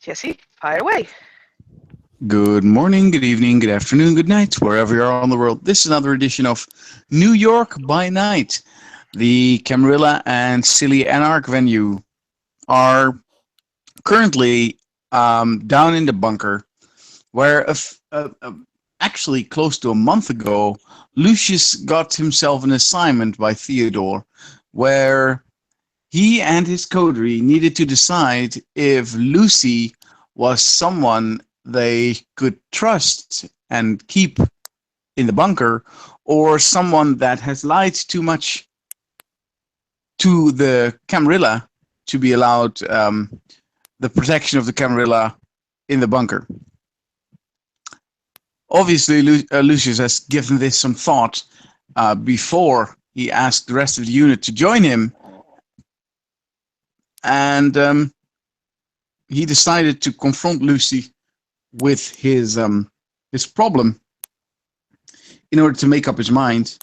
Jesse, fire away. Good morning, good evening, good afternoon, good night, wherever you are on the world. This is another edition of New York by Night. The Camarilla and Silly Anarch venue are currently down in the bunker, where actually close to a month ago, Lucius got himself an assignment by Theodore, where he and his coterie needed to decide if Lucy was someone they could trust and keep in the bunker, or someone that has lied too much to the Camarilla to be allowed the protection of the Camarilla in the bunker. Obviously, Lucius has given this some thought before he asked the rest of the unit to join him, and he decided to confront Lucy with his problem in order to make up his mind,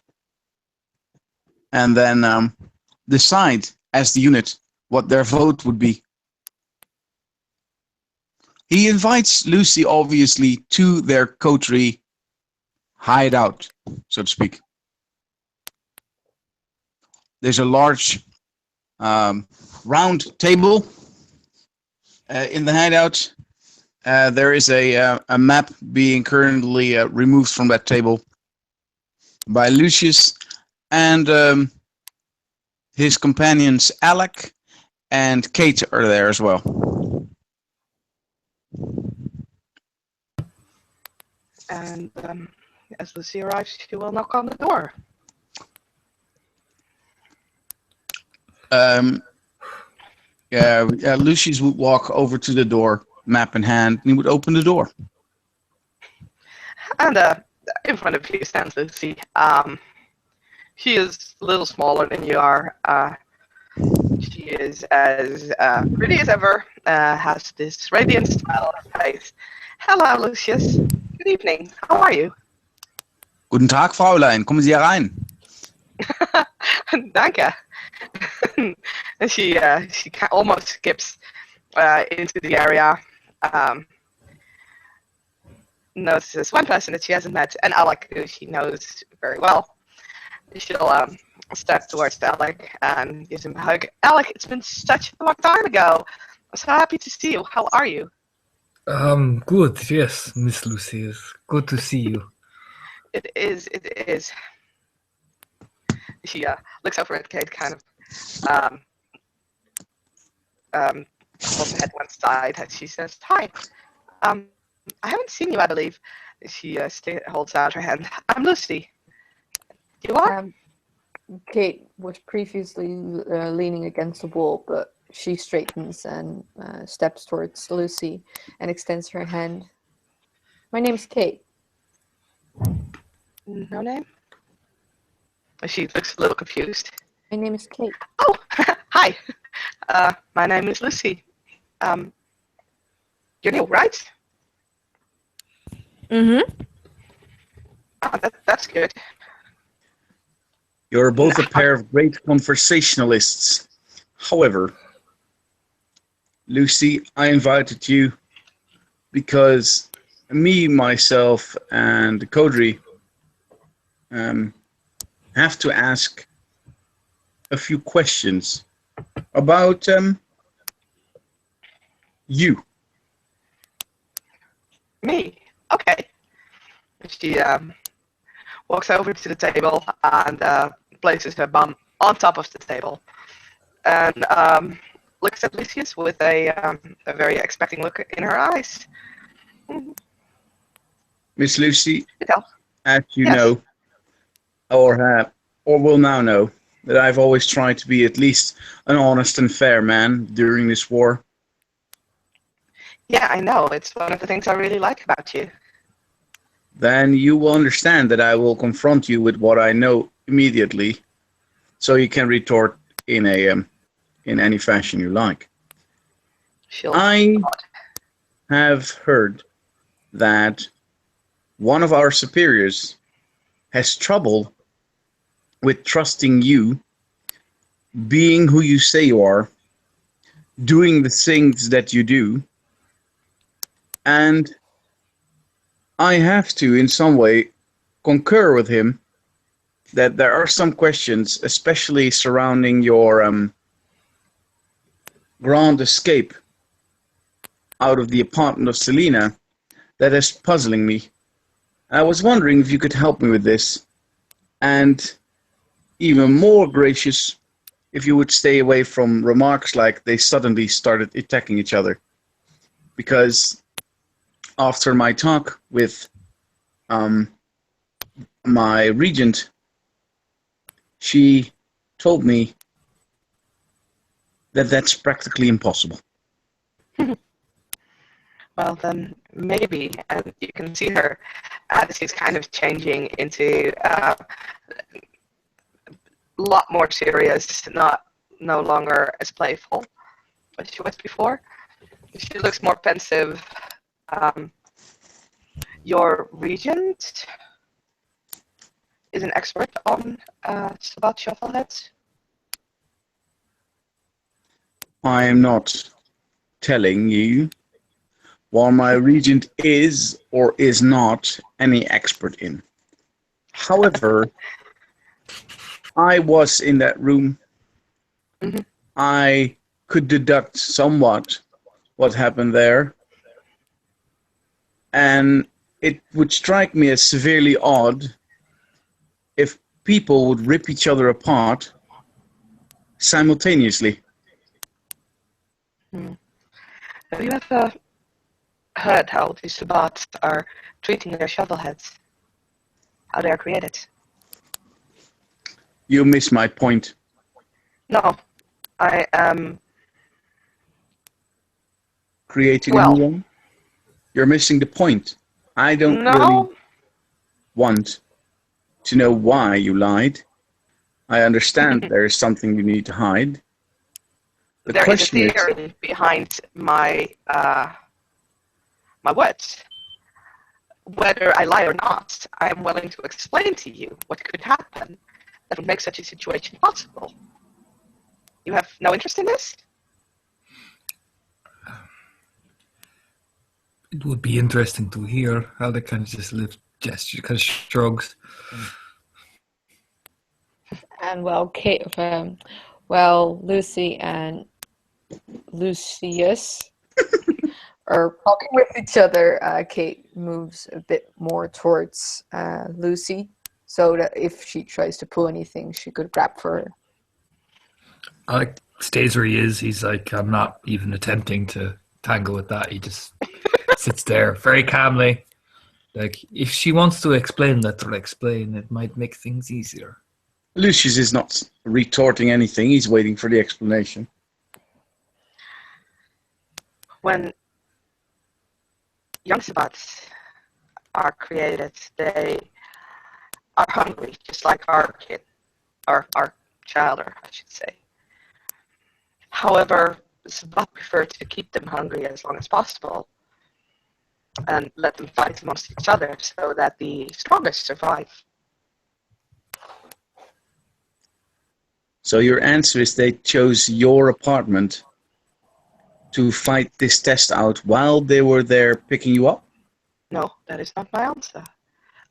and then decide as the unit what their vote would be. He invites Lucy, obviously, to their coterie hideout, so to speak. There's a large round table in the hideout. There is a map being currently removed from that table by Lucius, and his companions Alec and Kate are there as well. And as Lucy arrives, she will knock on the door. Lucius would walk over to the door, map in hand, and he would open the door. And in front of you stands Lucy. She is a little smaller than you are. She is as pretty as ever, has this radiant smile on her face. Hello, Lucius. Good evening. How are you? Guten Tag, Fräulein. Kommen Sie herein. Danke. And she almost skips into the area. Notices one person that she hasn't met, and Alec, who she knows very well. She'll step towards Alec and gives him a hug. Alec, it's been such a long time ago. I'm so happy to see you. How are you? Good, yes, Miss Lucy. It's good to see you. It is. She looks over at Kate, kind of holds her head one side, and she says, "Hi. I haven't seen you, I believe." She holds out her hand. I'm Lucy. You are? Kate was previously leaning against the wall, but she straightens and steps towards Lucy and extends her hand. My name's Kate. No name? She looks a little confused. My name is Kate. Oh, hi. My name is Lucy. You're new, right? Mm-hmm. Oh, that's good. You're both a pair of great conversationalists. However, Lucy, I invited you because me, myself, and the coterie have to ask a few questions about you. Me? Okay. She walks over to the table and places her bum on top of the table and looks at Lucius with a very expecting look in her eyes. Miss Lucy, Tell. as you Yes. know, or will now know, that I've always tried to be at least an honest and fair man during this war. Yeah, I know. It's one of the things I really like about you. Then you will understand that I will confront you with what I know immediately, so you can retort in any fashion you like. I have heard that one of our superiors has trouble with trusting you, being who you say you are, doing the things that you do, And I have to, in some way, concur with him that there are some questions, especially surrounding your grand escape out of the apartment of Selena, that is puzzling me. I was wondering if you could help me with this, and even more gracious, if you would stay away from remarks like they suddenly started attacking each other. Because after my talk with my regent, she told me that that's practically impossible. Well, then maybe, and you can see her attitude's kind of changing into a lot more serious, no longer as playful as she was before. She looks more pensive. Your regent is an expert on Sabbat shuffleheads. I am not telling you what my regent is or is not any expert in. However, I was in that room. Mhm. I could deduct somewhat what happened there. And it would strike me as severely odd if people would rip each other apart simultaneously. Have you ever heard how the Sabbats are treating their shovelheads? How they are created? You miss my point. No, I am. Creating a Well, new one? You're missing the point. I don't really no. want to know why you lied. I understand there is something you need to hide. The There is a question is, theory behind my my words. Whether I lie or not, I am willing to explain to you what could happen that would make such a situation possible. You have no interest in this? It would be interesting to hear how they kind of just live gesture, kind of shrugs. And Lucy and Lucius are talking with each other. Kate moves a bit more towards Lucy, so that if she tries to pull anything, she could grab for her. Alec stays where he is. He's like, I'm not even attempting to tangle with that. He just sits there very calmly. Like, if she wants to explain, let her explain. It might make things easier. Lucius is not retorting anything. He's waiting for the explanation. When young Sabbats are created, they are hungry, just like our kid, our child, or I should say. However, Sabbat prefer to keep them hungry as long as possible and let them fight amongst each other so that the strongest survive. So your answer is they chose your apartment to fight this test out while they were there picking you up? No, that is not my answer.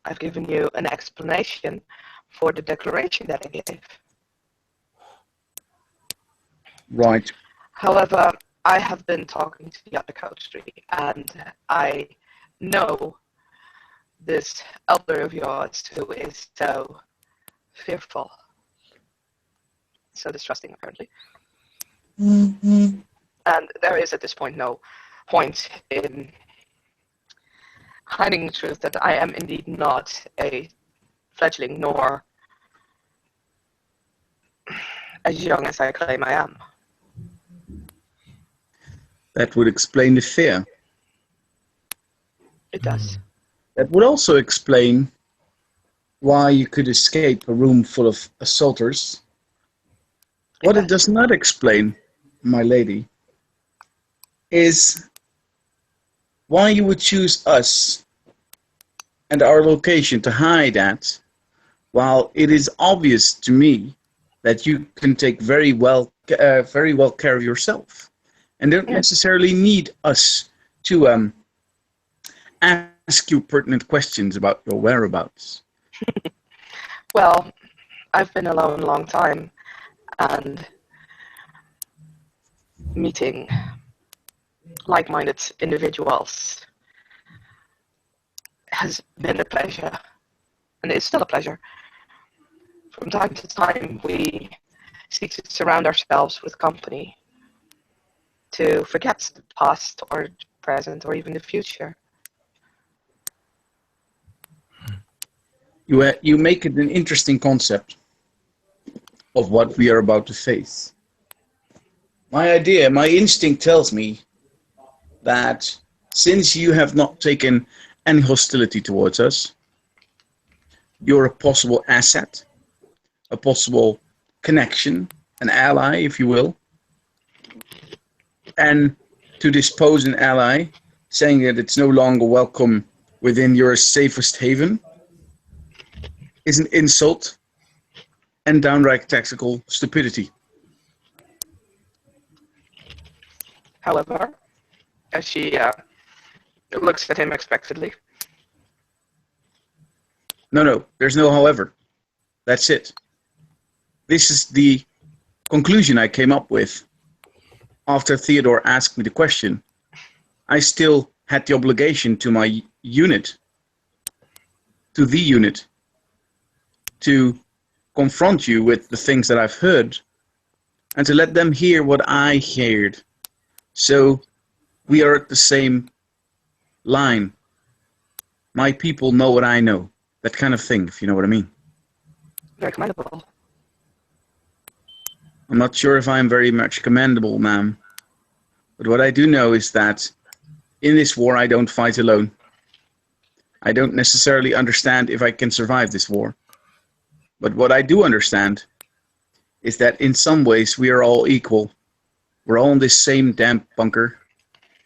I've given you an explanation for the declaration that I gave. Right. However, I have been talking to the other coach tree, and I know this elder of yours who is so fearful, so distrusting apparently. Mm-hmm. And there is at this point no point in hiding the truth that I am indeed not a fledgling, nor as young as I claim I am. That would explain the fear. It does. That would also explain why you could escape a room full of assaulters. What it does not explain, my lady, is why you would choose us and our location to hide at, while it is obvious to me that you can take very well care of yourself, and don't necessarily need us to ask you pertinent questions about your whereabouts. Well, I've been alone a long time, and meeting like-minded individuals has been a pleasure, and it's still a pleasure. From time to time, we seek to surround ourselves with company to forget the past or present or even the future. You make it an interesting concept of what we are about to face. My instinct tells me that since you have not taken any hostility towards us, you're a possible asset, a possible connection, an ally, if you will. And to dispose an ally, saying that it's no longer welcome within your safest haven, is an insult and downright tactical stupidity. However, as she looks at him expectantly, No, there's no however. That's it. This is the conclusion I came up with after Theodore asked me the question. I still had the obligation to my unit, to the unit, to confront you with the things that I've heard and to let them hear what I heard. So we are at the same line. My people know what I know. That kind of thing, if you know what I mean. very commendable. I'm not sure if I'm very much commendable, ma'am. But what I do know is that in this war I don't fight alone. I don't necessarily understand if I can survive this war. But what I do understand is that in some ways we are all equal. We're all in this same damn bunker.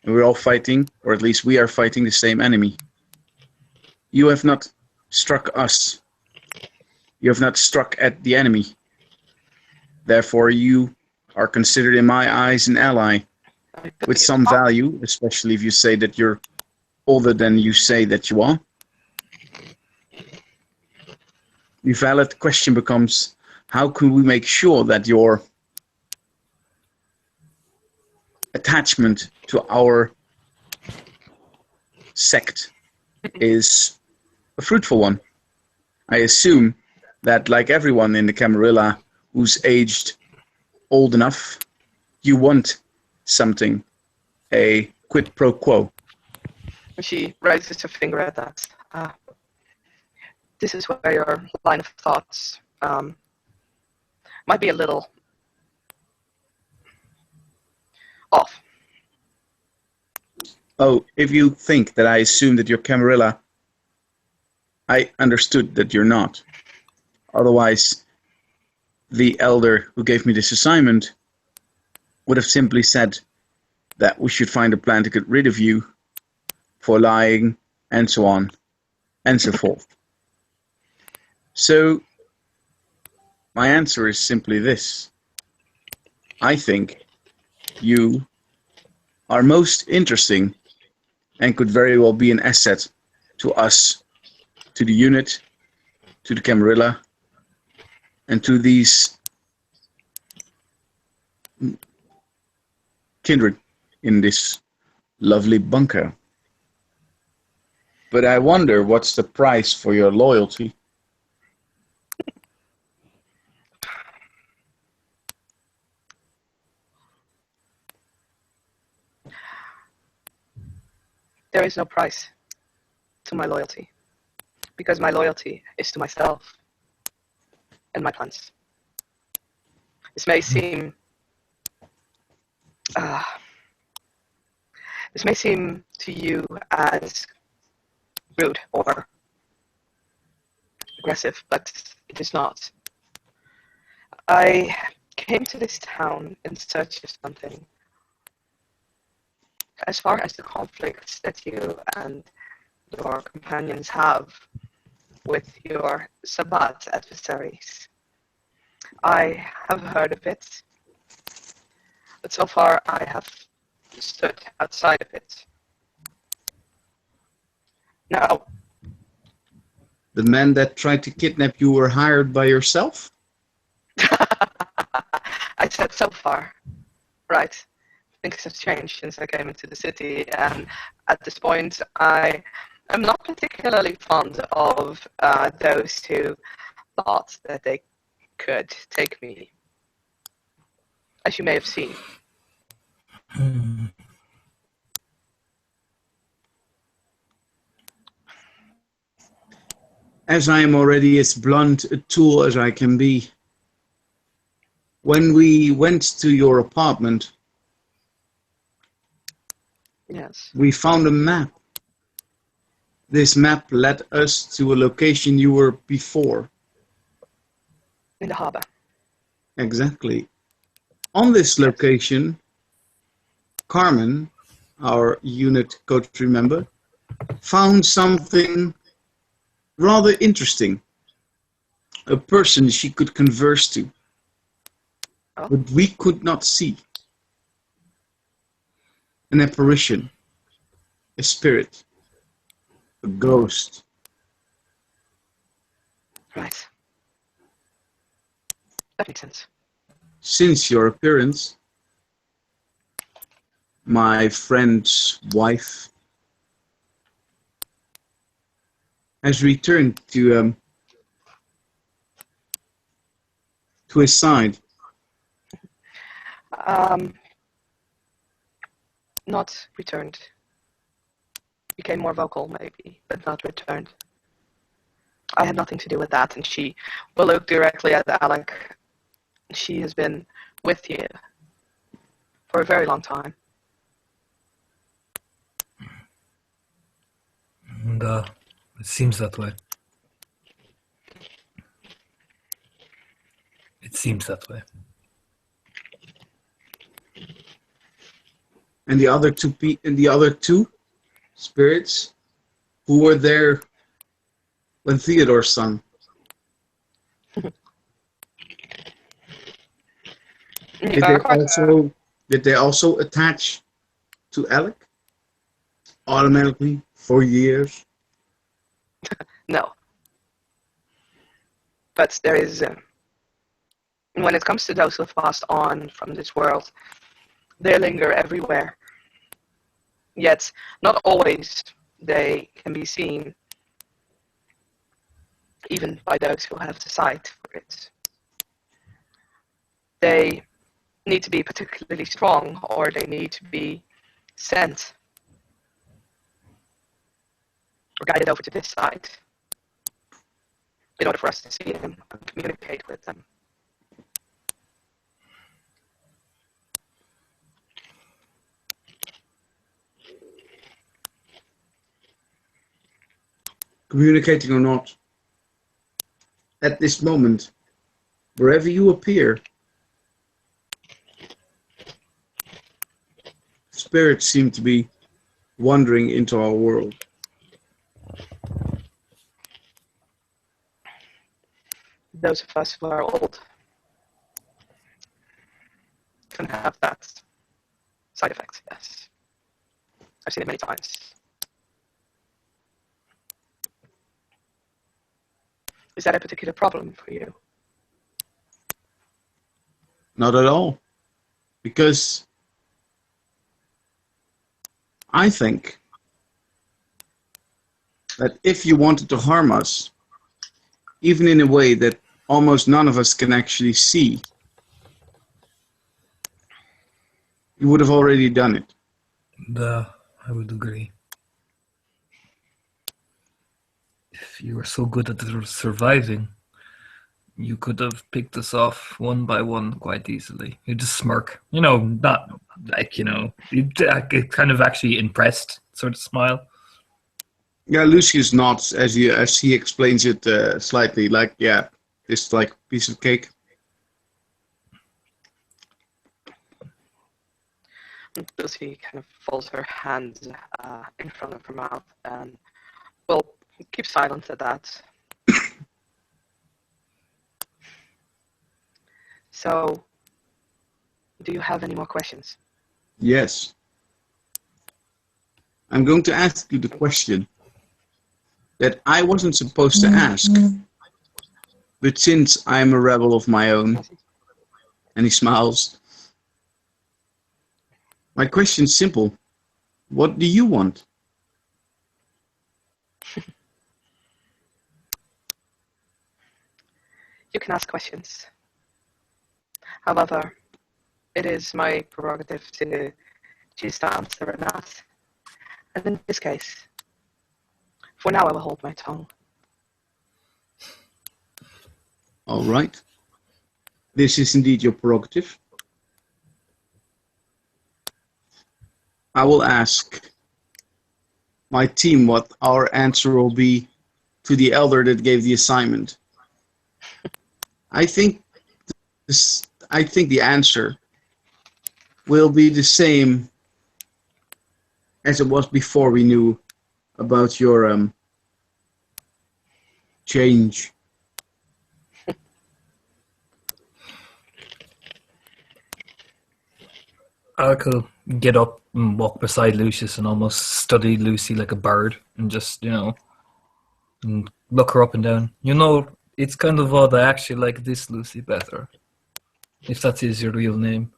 And we're all fighting, or at least we are fighting the same enemy. You have not struck us. You have not struck at the enemy. Therefore, you are considered in my eyes an ally with some value, especially if you say that you're older than you say that you are. The valid question becomes, how can we make sure that your attachment to our sect is a fruitful one? I assume that, like everyone in the Camarilla who's aged old enough, you want something, a quid pro quo. She raises her finger at that. This is where your line of thoughts might be a little off. Oh, if you think that I assume that you're Camarilla, I understood that you're not. Otherwise, the elder who gave me this assignment would have simply said that we should find a plan to get rid of you for lying and so on and so forth. So, my answer is simply this. I think you are most interesting and could very well be an asset to us, to the unit, to the Camarilla, and to these kindred in this lovely bunker. But I wonder what's the price for your loyalty? There is no price to my loyalty, because my loyalty is to myself and my plans. This may seem to you as rude or aggressive, but it is not. I came to this town in search of something. As far as the conflicts that you and your companions have with your Sabbat adversaries, I have heard of it, but so far I have stood outside of it. No. The men that tried to kidnap you were hired by yourself? I said so far. Right. Things have changed since I came into the city, and at this point, I am not particularly fond of those who thought that they could take me, as you may have seen. As I am already as blunt a tool as I can be, when we went to your apartment, Yes. we found a map. This map led us to a location you were before. In the harbor. Exactly. On this location, Carmen, our unit coterie member, found something rather interesting. A person she could converse to, Oh. but we could not see. An apparition, a spirit, a ghost. Right. That makes sense. Since your appearance, my friend's wife has returned to his side. Not returned. Became more vocal, maybe, but not returned. I had nothing to do with that, and she will look directly at Alec. She has been with you for a very long time. And it seems that way. It seems that way. And the other two spirits who were there when Theodore sung. Did they also attach to Alec automatically for years? No. But there is, when it comes to those who have passed on from this world, they linger everywhere. Yet, not always they can be seen, even by those who have the sight for it. They need to be particularly strong, or they need to be sent or guided over to this side in order for us to see them and communicate with them. Communicating or not, at this moment, wherever you appear, spirits seem to be wandering into our world. Those of us who are old can have that side effect, yes. I've seen it many times. Is that a particular problem for you? Not at all. Because I think that if you wanted to harm us, even in a way that almost none of us can actually see, you would have already done it. I would agree. If you were so good at surviving, you could have picked us off one by one quite easily. You just smirk. Not like, you kind of actually impressed sort of smile. Yeah, Lucius nods as he explains it slightly, like, yeah, it's like a piece of cake. Lucy kind of folds her hands in front of her mouth and will keep silent at that. So, do you have any more questions? Yes. I'm going to ask you the question. that I wasn't supposed to ask. But since I'm a rebel of my own, and he smiles, my question's simple. What do you want? You can ask questions. However, it is my prerogative to choose to answer or not. And in this case, for now I will hold my tongue. All right. This is indeed your prerogative. I will ask my team what our answer will be to the elder that gave the assignment. I think the answer will be the same as it was before we knew about your change. I could get up and walk beside Lucius and almost study Lucy like a bird and just, and look her up and down. It's kind of odd. I actually like this Lucy better. If that is your real name.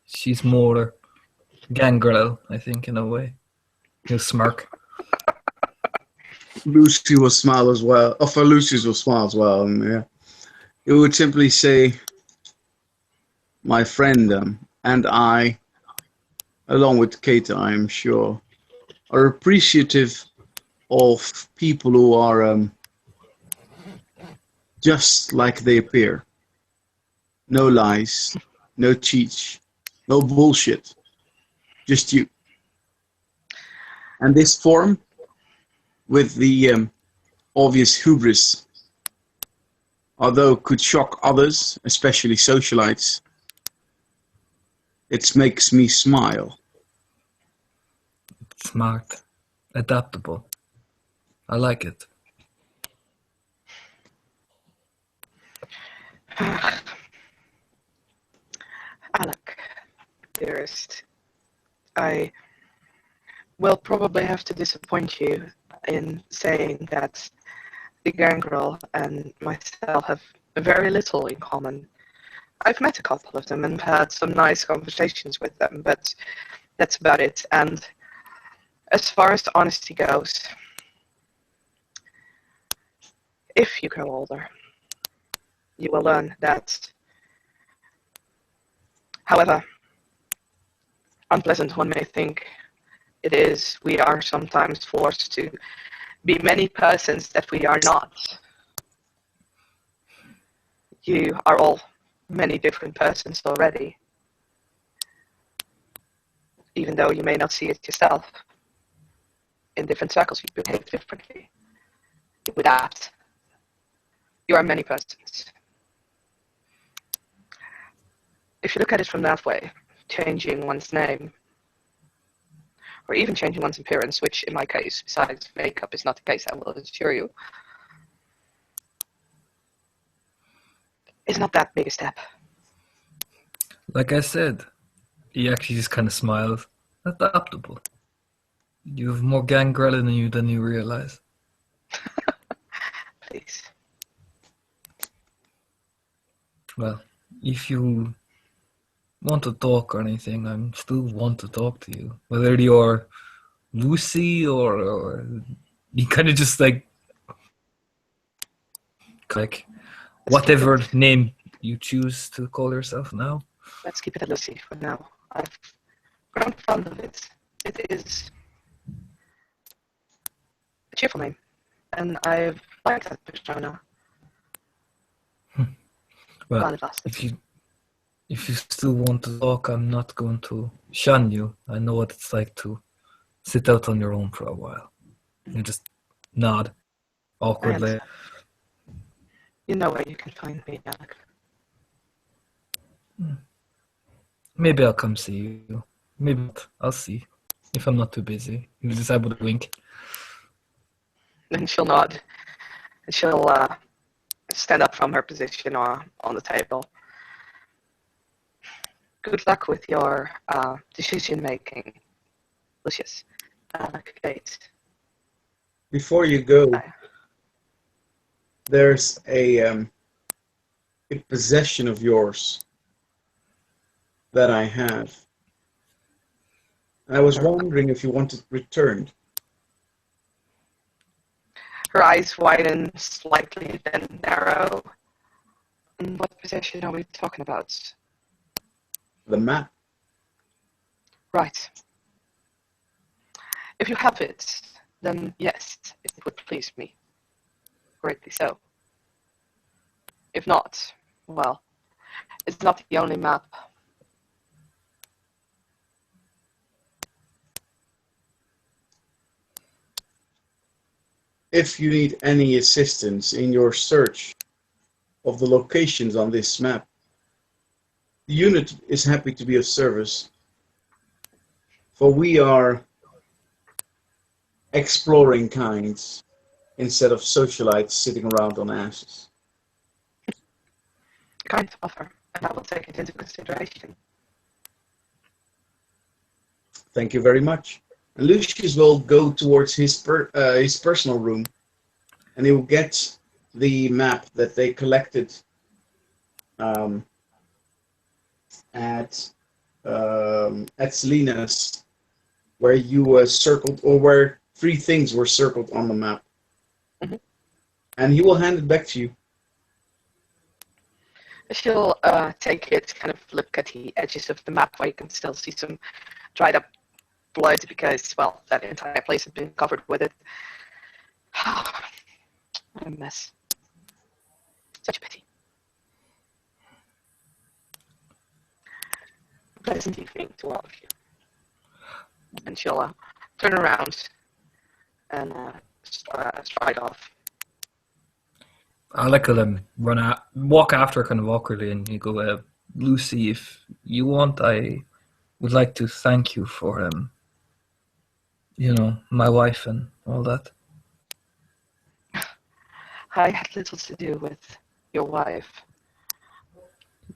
She's more gangrel, I think, in a way. He'll smirk. Lucy will smile as well. Oh, for Lucius will smile as well. And yeah, it would simply say, my friend and I, along with Kate, I'm sure, are appreciative of people who are just like they appear. No lies, no cheats, no bullshit. Just you. And this form, with the obvious hubris, although could shock others, especially socialites, it makes me smile. Smart. Adaptable. I like it. Alec, dearest, I will probably have to disappoint you in saying that the gangrel and myself have very little in common. I've met a couple of them and had some nice conversations with them, but that's about it. And as far as honesty goes, if you grow older, you will learn that, however unpleasant one may think it is, we are sometimes forced to be many persons that we are not. You are all many different persons already, even though you may not see it yourself. In different circles, you behave differently. You adapt. You are many persons. If you look at it from that way, changing one's name, or even changing one's appearance, which in my case, besides makeup, is not the case, I will assure you, is not that big a step. Like I said, he actually just kind of smiles. Adaptable. You have more gangrel in you than you realize. Please. Well, if you want to talk or anything, I still want to talk to you. Whether you're Lucy or you kind of just like whatever name you choose to call yourself now. Let's keep it at Lucy for now. I've grown fond of it. It is a cheerful name, and I've liked that persona. Well, if you still want to talk, I'm not going to shun you. I know what it's like to sit out on your own for a while. You just nod awkwardly. You know where you can find me, Alec. Maybe I'll come see you. Maybe not. I'll see. If I'm not too busy. You'll decide with a wink. Then she'll nod. And she'll stand up from her position on the table. Good luck with your decision making, Lucius. Kate. Before you go, there's a possession of yours that I have. I was wondering if you wanted it returned. Her eyes widen slightly, then narrow. And what possession are we talking about? The map. Right. If you have it, then yes, it would please me. Greatly so. If not, well, it's not the only map. If you need any assistance in your search of the locations on this map, the unit is happy to be of service, for we are exploring kinds instead of socialites sitting around on asses. Kind offer, and I will take it into consideration. Thank you very much. And Lucius will go towards his personal room, and he will get the map that they collected at Selena's, where you circled, or where 3 things were circled on the map. Mhm. And he will hand it back to you. She'll take it, kind of look at the edges of the map where you can still see some dried up blood because, well, that entire place has been covered with it. What a mess. Such a pity. Pleasant evening to all of you. And she'll turn around and stride off. Alec will walk after her kind of awkwardly, and you go, Lucy, if you want, I would like to thank you for, my wife and all that. I had little to do with your wife.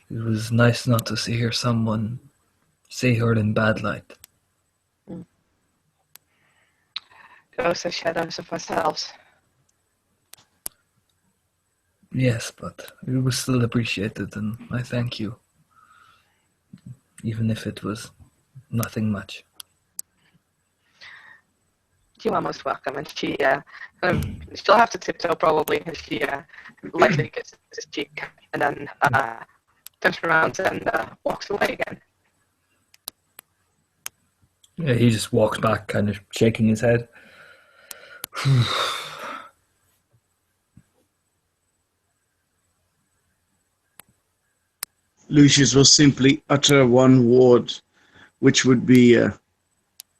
It was nice not to see someone see her in bad light. Ghosts are shadows of ourselves. Yes, but it was still appreciated, and I thank you, even if it was nothing much. You are most welcome. And she'll have to tiptoe probably, and she lightly kisses his cheek, and then turns around and walks away again. Yeah, he just walks back, kind of shaking his head. Lucius will simply utter one word, which would be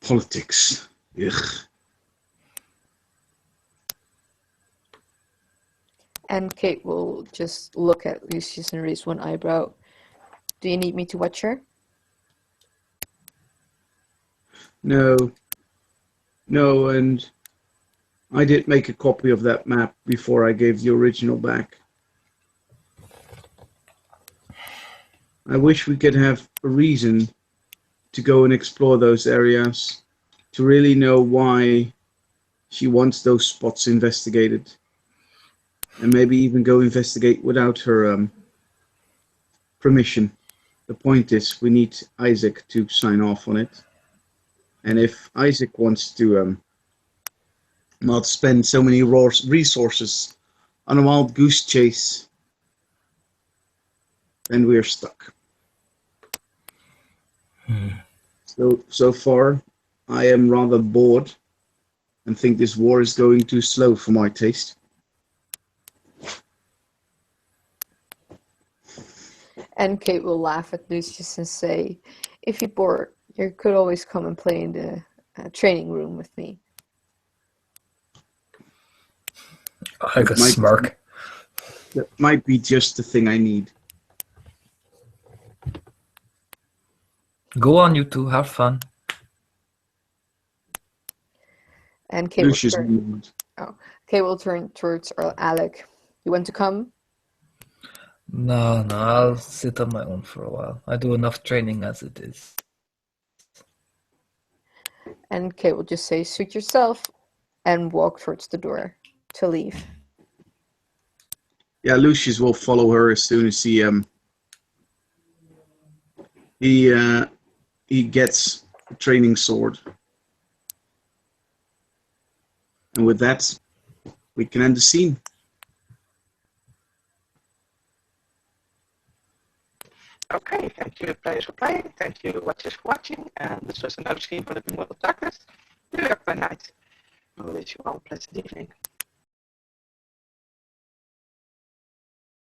politics. Ugh. And Kate will just look at Lucius and raise one eyebrow. Do you need me to watch her? No, and I did make a copy of that map before I gave the original back. I wish we could have a reason to go and explore those areas, to really know why she wants those spots investigated, and maybe even go investigate without her permission. The point is, we need Isaac to sign off on it, and if Isaac wants to not spend so many resources on a wild goose chase, then we're stuck. So far, I am rather bored and think this war is going too slow for my taste. And Kate will laugh at Lucius and say, if you're bored, you could always come and play in the training room with me. Like a smirk. That might be just the thing I need. Go on, you two, have fun. And Kate Lucius Kate will turn towards Alec. You want to come? No, I'll sit on my own for a while. I do enough training as it is. And Kate will just say, suit yourself, and walk towards the door to leave. Yeah, Lucius will follow her as soon as he gets a training sword. And with that, we can end the scene. Okay, thank you players for playing, thank you watchers for watching, and this was another scene from the World of Darkness. Do have a night. I wish you all a pleasant evening.